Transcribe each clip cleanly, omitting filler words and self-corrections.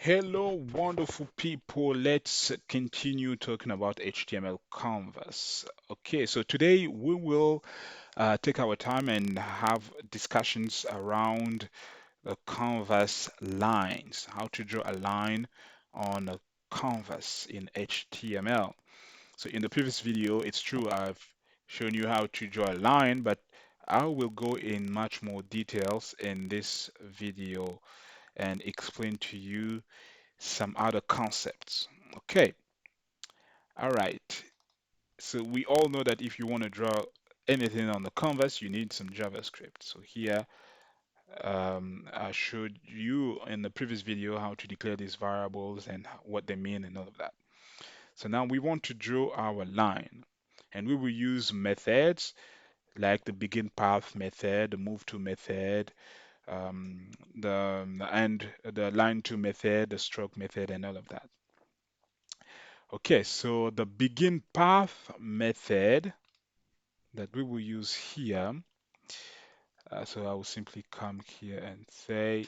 Hello, wonderful people. Let's continue talking about HTML canvas. Okay, so today we will take our time and have discussions around the canvas lines, how to draw a line on a canvas in HTML. So in the previous video, it's true, I've shown you how to draw a line, but I will go in much more details in this video and explain to you some other concepts. Okay, all right. So we all know that if you want to draw anything on the canvas, you need some JavaScript. So here, I showed you in the previous video how to declare these variables and what they mean and all of that. So now we want to draw our line, and we will use methods like the begin path method, the move to method, the line to method, the stroke method, and all of that. Okay, so the begin path method that we will use here, so I will simply come here and say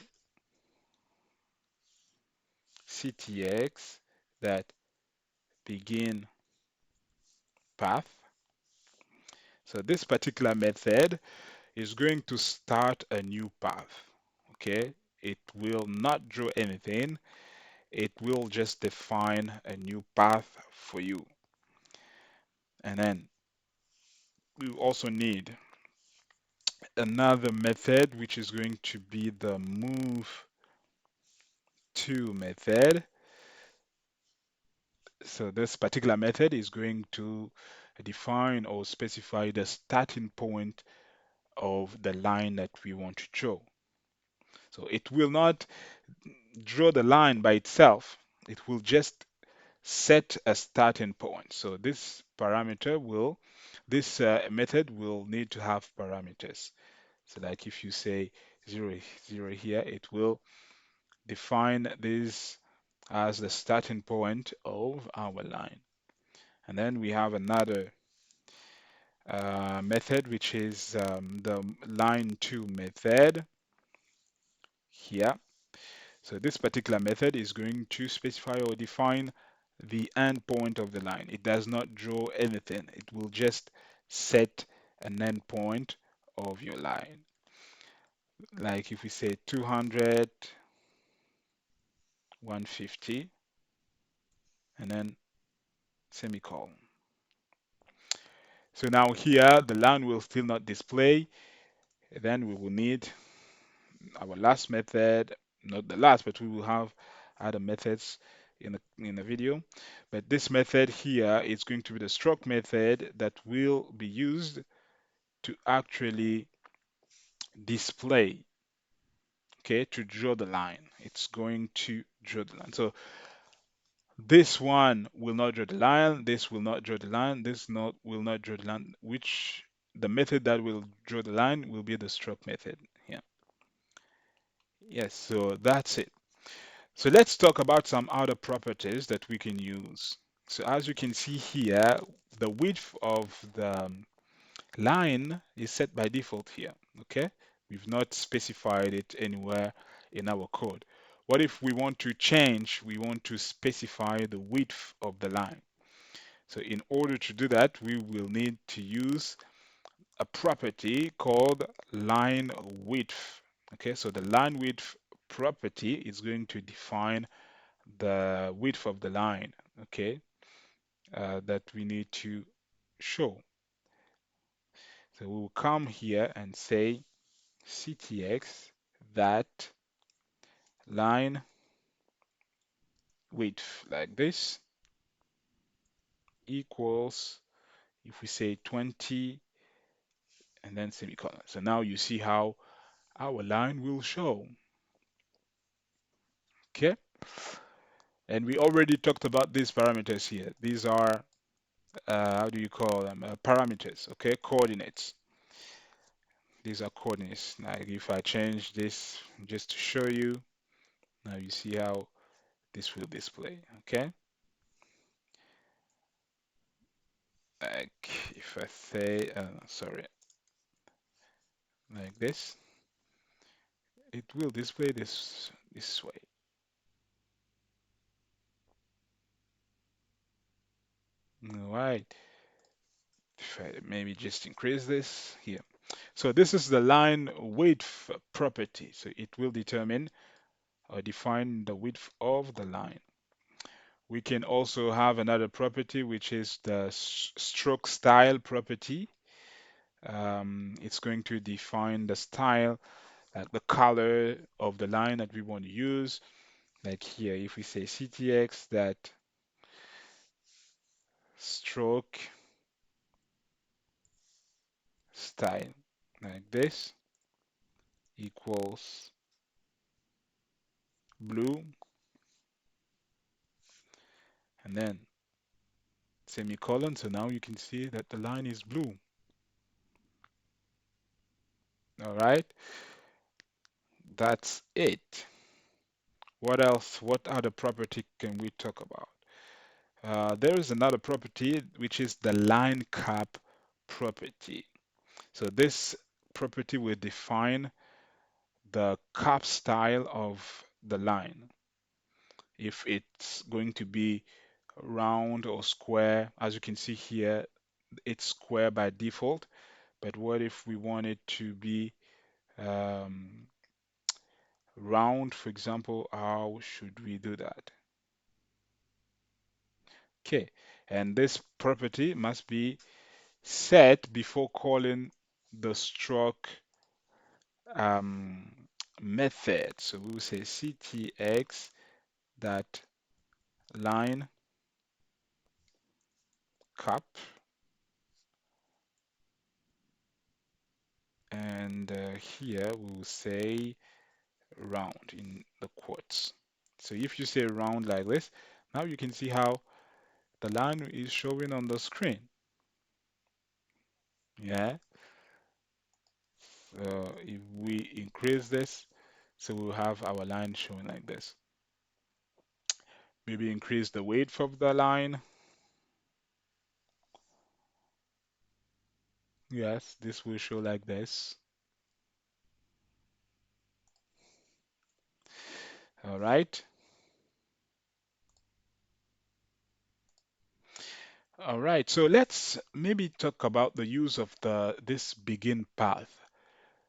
ctx that begin path. So this particular method is going to start a new path. Okay, it will not draw anything. It will just define a new path for you. And then we also need another method, which is going to be the move to method. So this particular method is going to define or specify the starting point of the line that we want to draw. So it will not draw the line by itself. It will just set a starting point. So this method will need to have parameters. So like if you say 0, 0 here, it will define this as the starting point of our line. And then we have another method, which is the line to method here. So this particular method is going to specify or define the end point of the line. It does not draw anything. It will just set an end point of your line. Like if we say 200, 150, and then semicolon. So now here the line will still not display. Then we will need our last method, not the last, but we will have other methods in the video. But this method here is going to be the stroke method that will be used to actually display, okay, to draw the line. It's going to draw the line. So this one will not draw the line, this will not draw the line, will not draw the line, which the method that will draw the line will be the stroke method here. Yes, so that's it. So let's talk about some other properties that we can use. So as you can see here, the width of the line is set by default here, okay? We've not specified it anywhere in our code. What if we want to change, we want to specify the width of the line? So in order to do that, we will need to use a property called line width. Okay, so the line width property is going to define the width of the line, okay, that we need to show. So we will come here and say ctx that line width like this equals, if we say 20 and then semicolon. So now you see how our line will show. Okay, and we already talked about these parameters here. These are how do you call them? Parameters, okay, coordinates. These are coordinates. Like if I change this just to show you, now you see how this will display, okay? Like if I say, sorry, like this, it will display this way. All right. If I maybe just increase this here. So this is the line width property. So it will determine or define the width of the line. We can also have another property, which is the stroke style property. It's going to define the style, like the color of the line that we want to use. Like here, if we say ctx that stroke style, like this, equals blue, and then semicolon. So now you can see that the line is blue. All right, that's it. What else? What other property can we talk about? There is another property which is the line cap property. So this property will define the cap style of the line. If it's going to be round or square, as you can see here, it's square by default. But what if we want it to be um, round, for example? How should we do that? Okay, and this property must be set before calling the stroke um, method. So we will say ctx that line cap, and here we will say round in the quotes. So if you say round like this, now you can see how the line is showing on the screen. Yeah. So if we increase this, so we'll have our line showing like this. Maybe increase the width of the line. Yes, this will show like this. All right. All right. So let's maybe talk about the use of this begin path.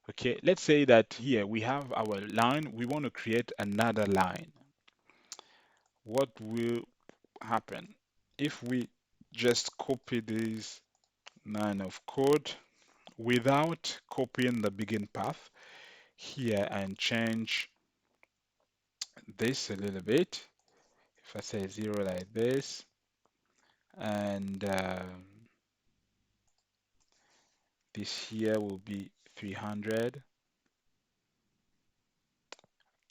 Okay. Let's say that here we have our line. We want to create another line. What will happen if we just copy this line of code without copying the begin path here and change this a little bit? If I say 0 like this, and this here will be 300.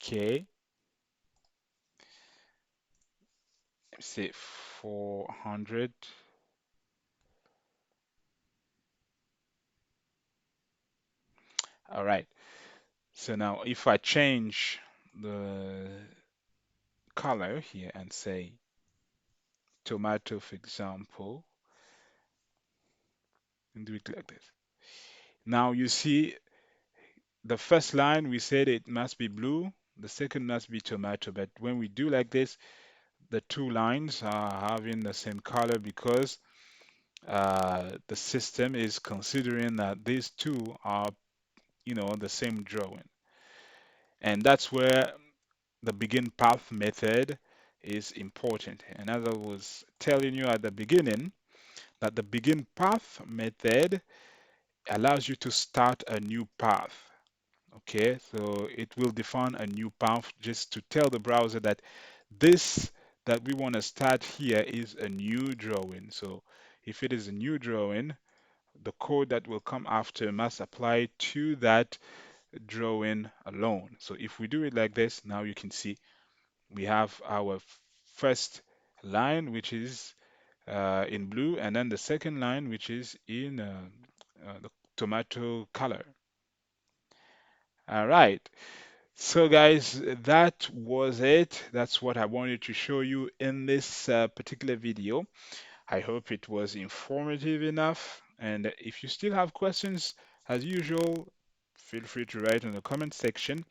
Okay, say 400. All right. So now if I change the color here and say tomato, for example, and do it like this. Now you see the first line we said it must be blue, the second must be tomato, but when we do like this, the two lines are having the same color because the system is considering that these two are, the same drawing. And that's where the begin path method is important. And as I was telling you at the beginning, that the begin path method allows you to start a new path. Okay, so it will define a new path just to tell the browser that this that we want to start here is a new drawing. So if it is a new drawing, the code that will come after must apply to that drawing alone. So if we do it like this, now you can see we have our first line, which is in blue, and then the second line, which is in the tomato color. All right. So, guys, that was it. That's what I wanted to show you in this particular video. I hope it was informative enough. And if you still have questions, as usual, feel free to write in the comment section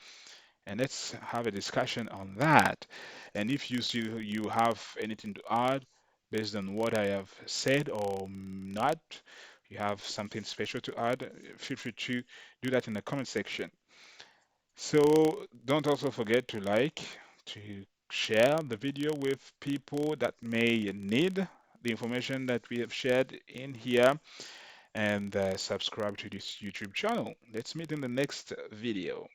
and let's have a discussion on that. And if you see you have anything to add, based on what I have said or not. You have something special to add, feel free to do that in the comment section. So don't also forget to like, to share the video with people that may need the information that we have shared in here, and subscribe to this YouTube channel. Let's meet in the next video.